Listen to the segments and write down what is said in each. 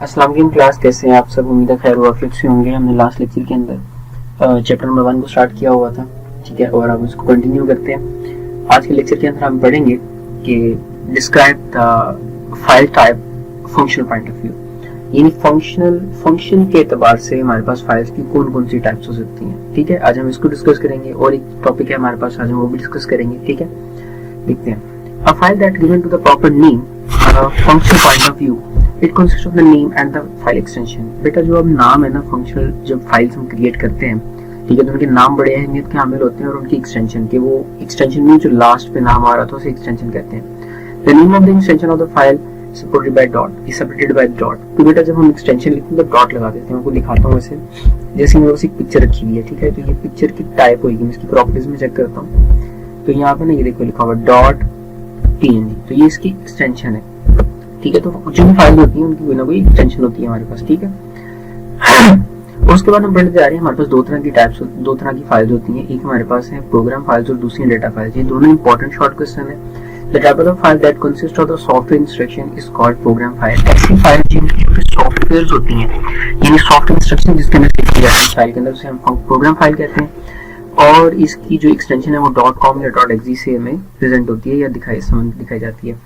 अस्सलाम वालेकुम क्लास, कैसे हैं आप सब? उम्मीद है खैर वाफियत से होंगे। हमने लास्ट लेक्चर के अंदर चैप्टर नंबर 1 को स्टार्ट किया हुआ था, ठीक है, और अब इसको कंटिन्यू करते हैं। आज के लेक्चर के अंदर हम पढ़ेंगे कि describe the file type functional point of view, यानी फंक्शन के एतबार से हमारे पास फाइल्स की कौन कौन सी टाइप्स हो सकती हैं, ठीक है। आज हम इसको डिस्कस करेंगे और एक टॉपिक है हमारे पास, आज हम वो भी डिस्कस करेंगे, ठीक है। देखते हैं। A file that given to the proper name, function point of view, it consists of the name and the file extension। बेटा जो अब नाम है ना, फंक्शनल जब फाइल्स हम क्रिएट करते हैं, ठीक है, तो उनके नाम बड़े अहमियत के हामिल होते हैं और उनकी एक्सटेंशन के, वो एक्सटेंशन में जो लास्ट पे नाम आ रहा था उसे एक्सटेंशन कहते हैं। The name of the extension of the file separated by dot, is separated by dot। तो बेटा जब हम एक्सटेंशन लिखते हैं तो डॉट लगा देते हैं। आपको दिखाता हूँ वैसे, जैसे मेरे पास एक पिक्चर रखी हुई है, ठीक है, तो ये पिक्चर की टाइप होगी, मैं इसकी प्रॉपर्टीज में चेक करता हूँ, तो यहाँ पे ना ये देखो लिखा हुआ डॉट PNG, तो ये इसकी एक्सटेंशन है, ठीक है। तो जो भी फाइल होती है उनकी कोई ना कोई एक्सटेंशन होती है हमारे पास, ठीक है। उसके बाद हम बढ़ते जा रहे हैं। हमारे पास दो तरह की फाइल्स होती हैं, एक हमारे पास है प्रोग्राम फाइल्स और दूसरी डेटा फाइल्स। ये दोनों इंपॉर्टेंट शॉर्ट क्वेश्चन है। The type of file that consist of the software instruction is called program file. ऐसी फाइल जिनकी सॉफ्टवेयर होती हैं, यानी सॉफ्टवेयर इंस्ट्रक्शन जिसके अंदर लिखी जाती है फाइल के अंदर, उसे हम प्रोग्राम फाइल कहते हैं। और इसकी जो एक्सटेंशन है वो .com या .exe से हमें प्रेजेंट होती है या दिखाई जाती है।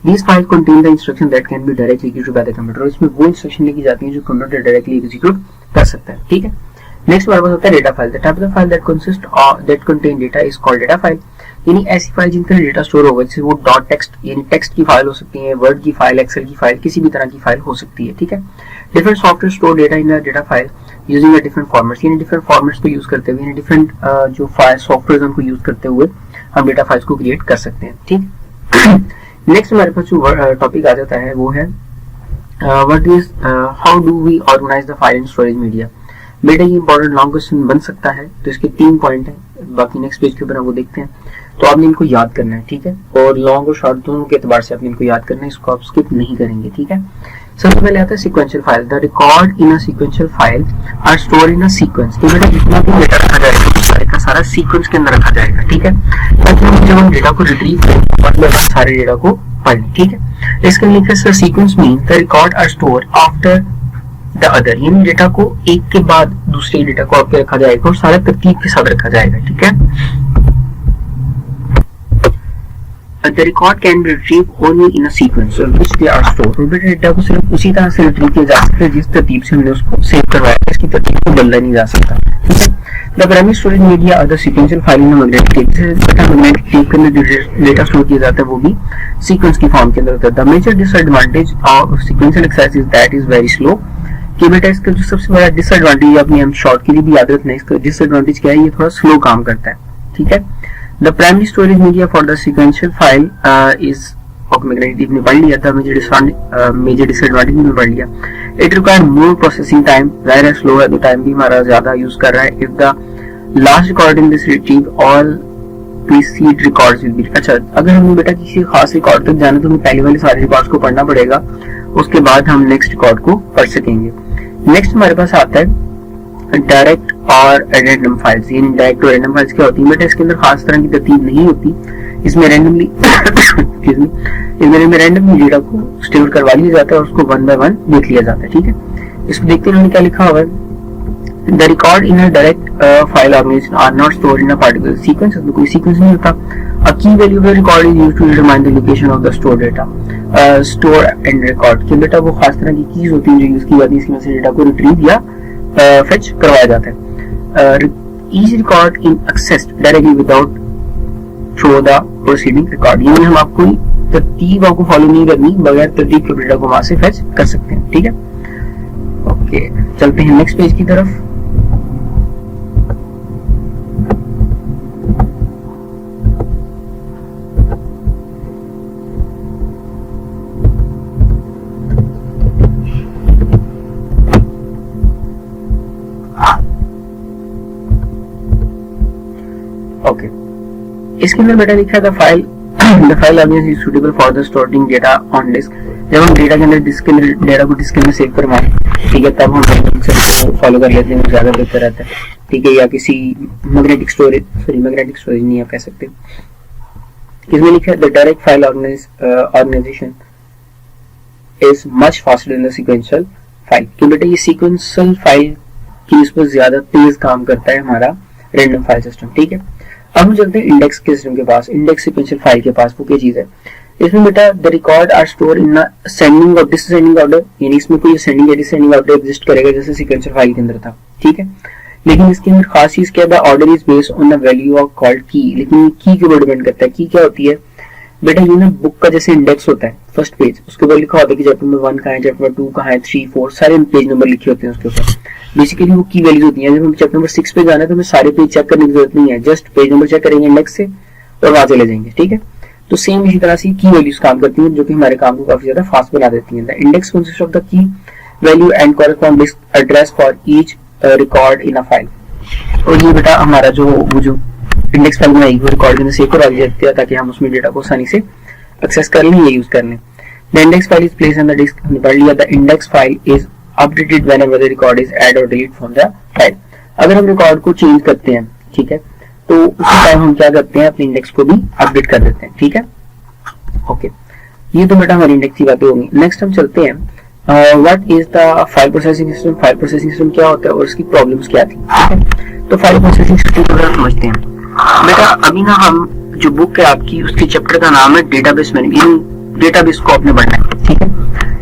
These files contain the instruction that can be directly executed by the computer। इसमें वो इंस्ट्रक्शन लिखी जाती है जो कंप्यूटर डायरेक्टली एग्जीक्यूट कर सकता है, ठीक है। नेक्स्ट हमारे पास होता है data file. The type of file that contain data is called data file, यानी ऐसी फाइल जिनका डेटा स्टोर होगा, जैसे वो डॉट टेक्स्ट यानी टेक्स्ट की फाइल हो सकती है, वर्ड की फाइल, एक्सेल की फाइल, किसी भी तरह की फाइल हो सकती है, ठीक है। Different software store data in the data file using the different formats, यानी डिफरेंट फॉर्मेट्स को यूज करते हुए, यानी डिफरेंट जो फाइल सॉफ्टवेयर उनको यूज करते हुए हम डेटा फाइल्स को क्रिएट कर सकते हैं, ठीक। नेक्स्ट हमारे पास जो टॉपिक आ जाता है वो है what is how do we organise the file and storage media. बेटा ये इंपॉर्टेंट लॉन्ग क्वेश्चन बन सकता है, तो इसके 3 पॉइंट हैं, बाकी नेक्स्ट पेज के ऊपर हम वो देखते हैं। तो आपने इनको याद करना है, ठीक है, और लॉन्ग और शॉर्ट दोनों के एतबार से आपने इनको याद करना है, इसको आप स्किप नहीं करेंगे, ठीक है। सबसे पहले आता है sequential file. The record in a sequential file are stored in a sequence. तो बेटा जितना भी डेटा रखा जाएगा वो सारे का सारा सीक्वेंस के अंदर रखा जाएगा, ठीक है, ताकि हम जब हम डेटा को रिट्रीव करें मतलब सारे डेटा को पढ़ें, ठीक है। इसके लिए sequence mean the record are stored after the other, यानी डेटा को एक के बाद दूसरे डेटा को आपके रखा जाएगा और सारा तरतीब के साथ रखा जाएगा, ठीक है। The record can be retrieved only in a sequence in which they are stored। और डेटा को सिर्फ उसी तरह से रिट्रीव किया जा सकता है जिस तरतीब से हमने उसको सेव करवाया है, इसकी तरतीब को बदला नहीं जा सकता, ठीक है। The primary storage media are the sequential file in a magnetic tape। magnetic tape के अंदर डेटा स्टोर किया जाता है वो भी सीक्वेंस की फॉर्म के अंदर होता है। The major disadvantage of sequential access is that is very slow। कि बेटा इसका जो सबसे बड़ा डिसएडवांटेज, अपने हम शॉर्ट के लिए भी याद रखना है, इसका डिसएडवांटेज क्या है, ये थोड़ा स्लो काम करता है, ठीक है। The primary storage media for the sequential file is magnetic tape ने पढ़ लिया था, major disadvantage में पढ़ लिया। It requires more processing time, ज़ाहिर स्लो है तो टाइम भी हमारा ज्यादा यूज कर रहा है। If the last record in this retrieve all preceding records will be। अच्छा, अगर हमें बेटा किसी खास रिकॉर्ड तक जाना तो हमें पहले वाले सारे रिकॉर्ड्स को पढ़ना पड़ेगा, उसके बाद हम नेक्स्ट रिकॉर्ड को पढ़ सकेंगे। नेक्स्ट हमारे पास आता है डायरेक्ट और रैंडम फाइल्स। यानी डायरेक्ट और रैंडम फाइल्स क्या होती है बेटा, इसके अंदर खास तरह की तरतीब नहीं होती, इसमें रैंडमली रैंडमली डेटा को स्टोर करवा लिया जाता है और उसको 1 by 1 देख लिया जाता है, ठीक है। इसको देखते हैं क्या लिखा हुआ है। The record in a direct file organization are not stored in a particular sequence. इसमें कोई सीक्वेंस नहीं होता। A key value of the record is used to determine the location of the store data. Store and record कि बेटा वो खास तरह की कीज होती है जो यूज की जाती है, इसकी वजह से डेटा को रिट्रीव या फेच करवाया जाता है। Each record in accessed directly without through the preceding record। यानी हम आपको तरतीब आपको फॉलो नहीं करनी, बगैर तरतीब के डेटा को वहां से फेच कर सकते हैं, ठीक है। ओके, चलते हैं नेक्स्ट पेज की तरफ। ओके, इसके अंदर बेटा लिखा है the file organize is suitable for the storing data on disk. जब हम डेटा के अंदर डेटा को डिस्क के अंदर सेव करवाएं, ठीक है, तब हम फॉलो कर लेते हैं, ज्यादा बेहतर रहता है, ठीक है। या किसी मैग्नेटिक स्टोरेज नहीं आप कह सकते। इसमें लिखा है the direct file organization is much faster than the sequential file, कि बेटा ये सीक्वेंशियल फाइल की इस पर ज्यादा तेज काम करता है हमारा रैंडम फाइल सिस्टम। ठीक है, अब हम चलते हैं इंडेक्स के सिस्टम के पास, इंडेक्स सीक्वेंशियल फाइल के पास। वो क्या चीज है, इसमें बेटा the record are store in sending और डिसेंडिंग ऑर्डर, यानी इसमें कोई सेंडिंग या डिसेंडिंग ऑर्डर एग्जिस्ट करेगा जैसे सीक्वेंशियल फाइल के अंदर था। ठीक है, लेकिन इसके अंदर खास चीज क्या है, order is based on the value of called की। लेकिन की के ऊपर डिपेंड करता है। की क्या होती है बेटा, ये ना बुक का जैसे इंडेक्स होता है फर्स्ट पेज, उसके ऊपर लिखा होता है कि चैप्टर नंबर 1 कहाँ है, चैप्टर नंबर 2 कहाँ है, 3, 4 सारे पेज नंबर लिखे होते हैं उसके ऊपर। बेसिकली वो की वैल्यूज होती हैं। जब हम चैप्टर नंबर 6 पे जाना है तो हमें सारे पेज चेक करने की जरूरत नहीं है, जस्ट पेज नंबर चेक करेंगे इंडेक्स से और वहां चले जाएंगे। ठीक है, तो सेम इसी तरह से की वैल्यूज काम करती हैं, जो कि हमारे काम को काफी ज्यादा फास्ट बना देती हैं। The index consist of the key value and correspond address for each record in a file. और ये बेटा हमारा जो इंडेक्स फाइल बनाई वो रिकॉर्ड के अंदर सेव करवा दी जाती है ताकि हम उसमें डेटा को आसानी से एक्सेस कर लें या यूज कर लें। The index file is placed on the disk, हमने पढ़ लिया। The index file is updated whenever the record is add और डिलीट फ्रॉम द फाइल। अगर हम रिकॉर्ड को चेंज करते हैं, ठीक है, तो उसी टाइम हम क्या करते हैं, अपने इंडेक्स को भी अपडेट कर देते हैं। ठीक है, ओके, ये तो बेटा हमारी इंडेक्स की बातें होंगी। नेक्स्ट हम चलते हैं what is the file processing system. File processing system क्या होता है और उसकी प्रॉब्लम्स क्या थी। ठीक है, तो फाइल प्रोसेसिंग सिस्टम को जरा समझते हैं। बेटा अभी ना हम जो बुक है आपकी, उसके चैप्टर का नाम है डेटाबेस मैनेजमेंट। डेटाबेस को आपने पढ़ना है। ठीक है,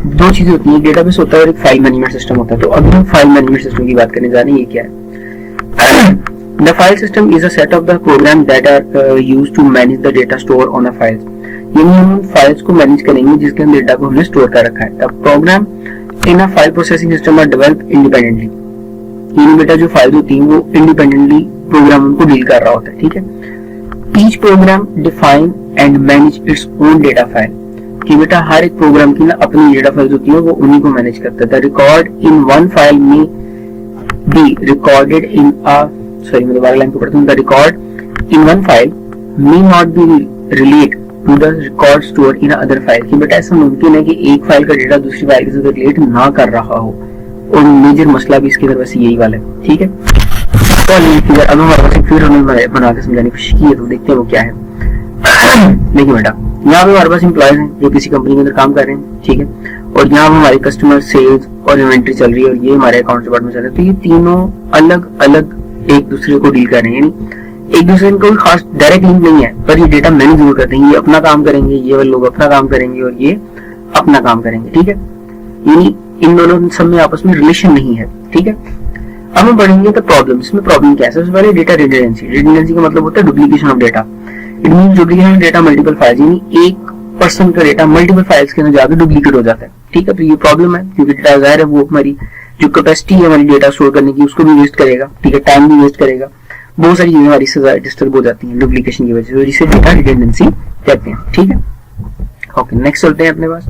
दो चीजें होती हैं, डेटाबेस होता है और एक फाइल मैनेजमेंट सिस्टम होता है। तो अभी हम फाइल मैनेजमेंट सिस्टम की बात करने जा रहे हैं। ये क्या है, the file system is a set of the program that are used to manage the data store on a file. यानी हम फाइल्स को मैनेज करेंगे जिसके अंदर डेटा को हमने स्टोर कर रखा है। The program in a file processing system are developed independently. यानी बेटा जो फाइल होती है वो इंडिपेंडेंटली प्रोग्राम उनको डील कर रहा होता है। ठीक है, each program define and manage its own data file, कि बेटा हर एक प्रोग्राम की ना अपनी डेटा फाइल्स होती है, वो उन्हीं को मैनेज करता है। The record in one file में बी रिकॉर्डेड इन मैं दोबारा लाइन को पढ़ता हूँ। The record in one file may not be relate to the record store in other file, कि बेटा ऐसा मुमकिन है कि एक फाइल का डेटा दूसरी फाइल के साथ रिलेट ना कर रहा हो, और मेजर मसला भी इसके अंदर वैसे यही वाला है। ठीक है, तो अब हमारे पास एक फिर हमने बना के समझाने की कोशिश की है, तो देखते हैं वो क्या है। देखिए बेटा, यहाँ पे हमारे पास एम्प्लॉयज हैं जो किसी कंपनी के अंदर काम कर रहे हैं। ठीक है, और यहाँ हमारे कस्टमर, सेल्स और इन्वेंट्री चल रही है, और ये हमारे अकाउंट डिपार्टमेंट चल रहा है। तो ये तीनों अलग अलग एक दूसरे को डील कर रहे हैं, यानी एक दूसरे को कोई खास डायरेक्ट लिंक नहीं है, पर ये डेटा मैनेज जरूर करते हैं। ये अपना काम करेंगे, ये वाले लोग अपना काम करेंगे, और ये अपना काम करेंगे। ठीक है, यानी इन दोनों सब में आपस में रिलेशन नहीं है। ठीक है, अब हम बढ़ेंगे तो प्रॉब्लम। इसमें प्रॉब्लम क्या है, सबसे पहले डेटा रिडंडेंसी। रिडंडेंसी का मतलब होता है duplication of data. It means duplication of data multiple files, यानी एक पर्सन का डेटा मल्टीपल फाइल्स के अंदर जाकर डुप्लीकेट हो जाता है। ठीक है, तो ये प्रॉब्लम है, क्योंकि डेटा जाहिर है वो हमारी जो कैपेसिटी है हमारी डेटा स्टोर करने की उसको भी वेस्ट करेगा। ठीक है, टाइम भी वेस्ट करेगा, बहुत सारी चीजें हमारी से डिस्टर्ब हो जाती हैं डुप्लीकेशन की वजह से, जिसे डेटा रिडंडेंसी कहते हैं। ठीक है, ओके, नेक्स्ट चलते हैं अपने पास।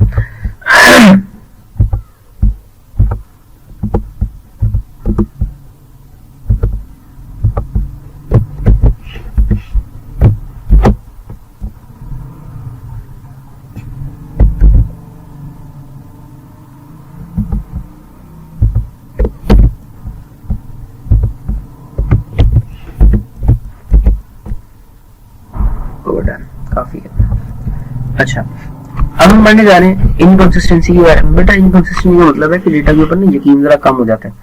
काफी है। अच्छा, अब हम पढ़ने जा रहे हैं इनकंसिस्टेंसी के बारे में। बेटा इनकंसिस्टेंसी का मतलब है कि डेटा के ऊपर ना यकीन जरा कम हो जाता है।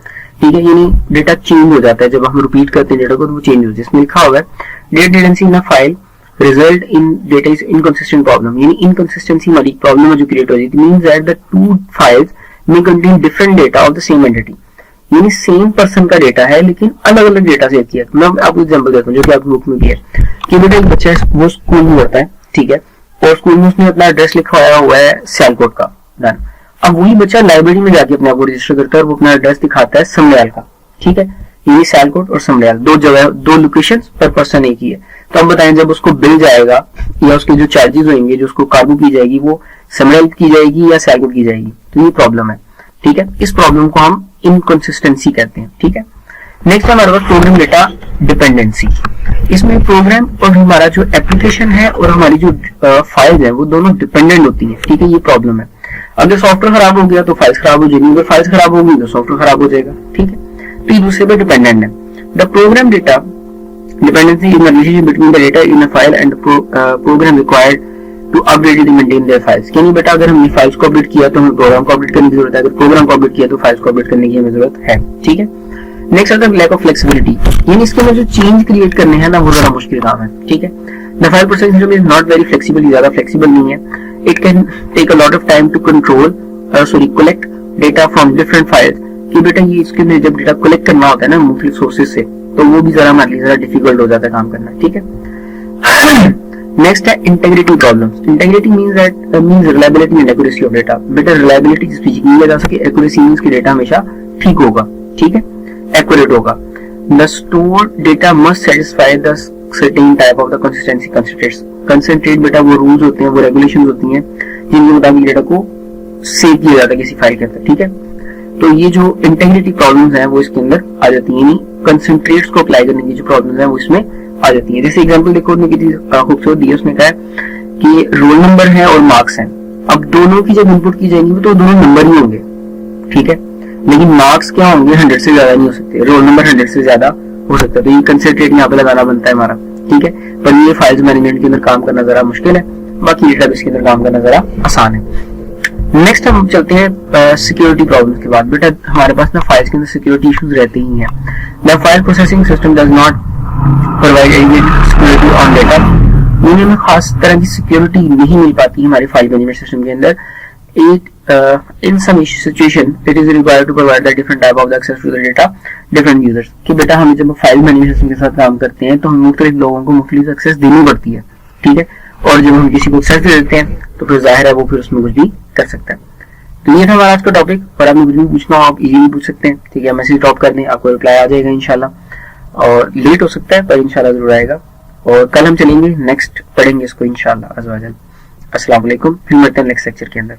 ठीक है, यानी डेटा चेंज हो जाता है जब हम रिपीट करते हैं डेटा को, तो वो चेंज हो जाता है। इसमें लिखा होगा data redundancy in a file result in data is inconsistent problem, यानी इनकंसिस्टेंसी हमारी प्रॉब्लम है जो क्रिएट हो जाती है। Means that the two files may contain different data of the same entity, यानी सेम पर्सन का डेटा है लेकिन अलग अलग डेटा सेव किया। मैं आपको एग्जांपल देता हूँ जो कि आपकी बुक में भी है, कि बेटा एक बच्चा है वो स्कूल में पढ़ता है। ठीक है, और स्कूल में उसने अपना एड्रेस लिखवाया हुआ है सियालकोट का। डन। अब वही बच्चा लाइब्रेरी में जाके अपने आप को रजिस्टर करता है और वो अपना एड्रेस दिखाता है समड़याल का। ठीक है, ये सियालकोट और समड़याल दो जगह, दो लोकेशन पर पर्सन एक ही है। तो हम बताएं जब उसको बिल जाएगा या उसके जो चार्जेस होंगे, जो उसको काबू की जाएगी, वो समड़याल की जाएगी या सियालकोट की जाएगी। तो ये प्रॉब्लम है। ठीक है, इस प्रॉब्लम को हम इनकंसिस्टेंसी कहते हैं। ठीक है, नेक्स्ट हमारे पास प्रोग्राम डेटा डिपेंडेंसी। इसमें प्रोग्राम और हमारा जो एप्लीकेशन है और हमारी जो फाइल्स है वो दोनों डिपेंडेंट होती हैं। ठीक है, ये प्रॉब्लम है। अगर सॉफ्टवेयर खराब हो गया तो फाइल्स खराब हो जाएगी, अगर फाइल्स खराब होगी तो सॉफ्टवेयर खराब हो जाएगा। ठीक है, तो एक दूसरे पर डिपेंडेंट है। The program data dependency in the relationship between the data in a file and program required to update and maintain their files. यानी बेटा अगर हमने फाइल्स को अपडेट किया तो हमें प्रोग्राम को अपडेट करने की जरूरत है, अगर प्रोग्राम को अपडेट किया तो फाइल्स को अपडेट करने की हमें जरूरत है। ठीक है, नेक्स्ट आता है लैक ऑफ फ्लेक्सिबिलिटी, यानी इसके अंदर जो चेंज क्रिएट करने हैं ना वो जरा मुश्किल काम है। ठीक है, the file processing system is not very flexible, ज्यादा फ्लेक्सिबल नहीं है। It can take a lot of time to control collect data from different files, कि बेटा ये इसके अंदर जब डेटा कलेक्ट करना होता है ना मुख्तलिफ सोर्सेज से, तो वो भी जरा हमारे लिए जरा डिफिकल्ट हो जाता है काम करना। ठीक है, नेक्स्ट है integrity problems. Integrity means reliability and accuracy of data. बेटा रिलायबिलिटी जिस चीज की जा सके, एक्यूरेसी मींस कि डेटा हमेशा ठीक होगा, ठीक है, एक्यूरेट होगा। The stored data must satisfy the certain type of the consistency concentrates. Concentrate बेटा वो रूल्स होते हैं, वो रेगुलेशंस होती हैं जिनके मुताबिक डेटा को सेव किया जाता है किसी फाइल के अंदर। ठीक है, तो ये जो इंटेग्रिटी प्रॉब्लम्स हैं वो इसके अंदर आ जाती है, यानी कंसेंट्रेट्स को अप्लाई करने की जो प्रॉब्लम्स हैं वो इसमें आ जाती है। जैसे एग्जांपल देखो उसने कितनी खूबसूरत दी है, उसने कहा कि रोल नंबर है और मार्क्स हैं, अब दोनों की जब इनपुट की जाएंगी तो दोनों नंबर ही होंगे। ठीक है, लेकिन मार्क्स क्या होंगे, 100 से ज्यादा नहीं हो सकते, रोल नंबर 100 से ज्यादा हो सकता है, तो ये कंसेंट्रेट यहाँ पे लगाना बनता है हमारा। ठीक है, पर ये फाइल्स मैनेजमेंट के अंदर काम करना जरा मुश्किल है, बाकी डेटाबेस के अंदर काम करना जरा आसान है। नेक्स्ट हम चलते हैं सिक्योरिटी प्रॉब्लम्स के बाद। बेटा हमारे पास ना फाइल्स के अंदर सिक्योरिटी इश्यूज रहते ही हैं। The file processing system does not provide any security on data, यानी हमें खास तरह की सिक्योरिटी नहीं मिल पाती है हमारे फाइल मैनेजमेंट सिस्टम के अंदर। In some situation it is required to provide the different type of the access to the data different users, कि बेटा हम जब फाइल मैनेजमेंट सिस्टम के साथ काम करते हैं तो हमें मुख्तलिफ लोगों को मुख्तलिफ एक्सेस देनी पड़ती है। ठीक है, और जब हम किसी को एक्सेस दे देते हैं तो फिर जाहिर है वो फिर उसमें कुछ भी कर सकता है। तो ये था हमारा आज का टॉपिक, और आपने कुछ भी पूछना हो आप इजीली पूछ सकते हैं। ठीक है, मैसेज ड्रॉप कर दें, आपको रिप्लाई आ जाएगा इंशाल्लाह, और लेट हो सकता है पर इंशाल्लाह जरूर आएगा। और कल हम चलेंगे नेक्स्ट पढ़ेंगे इसको इंशाल्लाह अज़ व जल। अस्सलाम वालेकुम, फिर मिलते हैं नेक्स्ट लेक्चर के अंदर।